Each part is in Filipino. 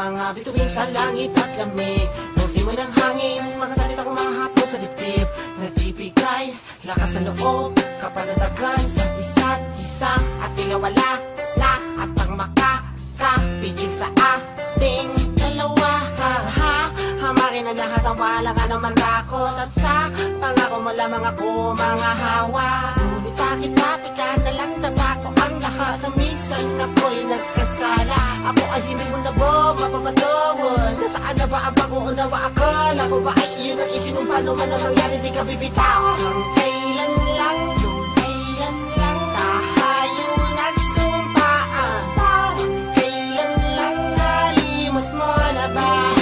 mga bituin sa langit at lamig. Ang simoy ng hangin, mga salita kong mahapon sa dibdib. Nagbibigay lakas na loob, kapanatagan sa isa't isa. At tila wala na at ang makakapigil sa ating dalawa. Hamakin ang lahat ang wala ka naman takot. At sa pangako mo lamang ako mga hawa. Ngunit bakit mapitan na lang taba ko ang lahat. Na minsan ako'y nagkasala. Ako ay hindi mo na ba mapapatawad? Nasaan na ba ang pag-uunawa? Akala ko ba ay iyon ang isinumpa? Nung ano nangyari di ka bibitaw? Ang kailan lang, nung kailan lang tayo nagsumpaan. Kailan lang nalimot mo na ba?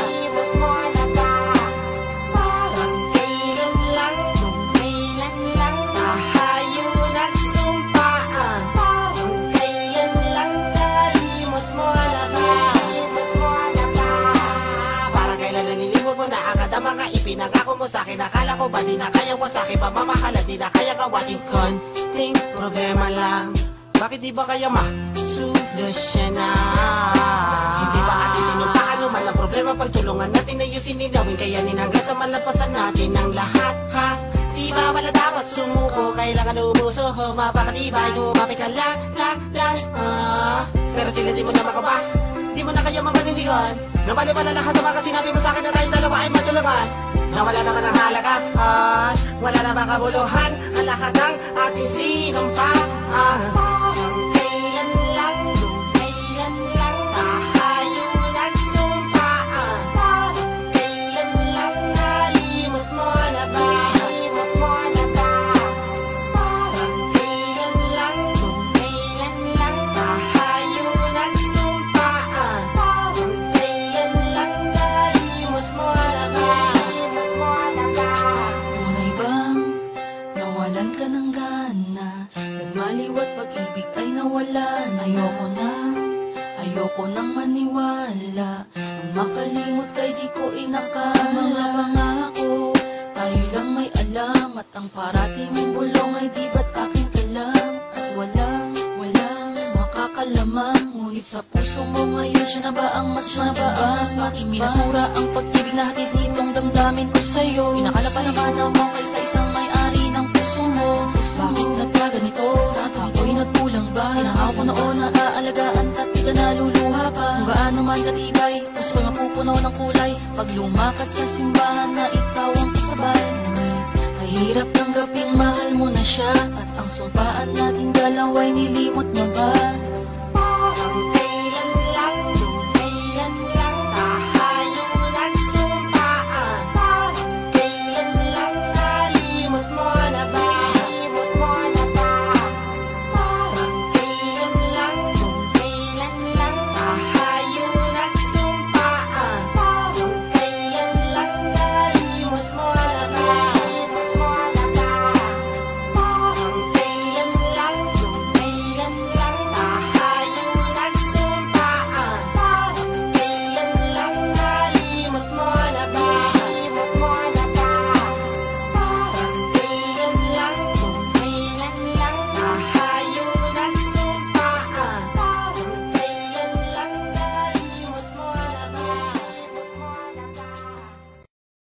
Mga ipinangako mo sa'kin, akala ko ba di na kaya mo sa'kin? Pamamahala di na kaya kawating konting problema lang. Bakit di ba kaya ma-solusyonan? Hindi ba atin sinumpaan naman ang problema? Pagtulungan natin ayusin ninawin, kayanin hanggang sa malampasan natin ang lahat, ha? Di ba wala dapat sumuko? Kailangan umuso, mapakatibay, lumapit ka lang, pero tila di mo na makaba. Di mo na kaya mapanindigan na mali pala lahat ng mga sinabi mo sa'kin na tayong dalawa ay matulungan. Na wala naman ang halaga at wala namang kabuluhan ang lahat ng ating sinumpaan. Kailan lang, nung kailan lang tayo nagsumpaan. Kailan lang nalimot mo na ba? Nalimot mo na ba? Kailan lang, nung kailan lang tayo nagsumpaan. Kailan lang nalimot mo na ba? Nalimot mo na ba? Tunay bang nawalan ka ng gana? Nagmaliwat pag-ibig ay nawalan. Ayoko nang maniwala. Ang makalimot kay di ko inakala. Mga pangako, tayo lang may alam. At ang parati mong bulong ay di ba't akin ka lang? At walang makakalamang. Ngunit sa puso mo ngayon siya na ba ang mas mababas? Bakit minasura ang pag-ibig na hatid nitong damdamin ko sa'yo? Inakala pa naman mo kaysa isang may-ari ng puso mo. Bakit nagkaganito? Ako'y nagkulang ba? Tinakaw ko noon na aalagaan at di ka naluluha pa. Kung gaano man katibay, puso ko'y mapupuno ng kulay. Pag lumakas sa simbahan na ikaw ang kasabay. Mahirap tanggaping mahal mo na siya. At ang sumpaan nating dalawa'y nilimot na ba?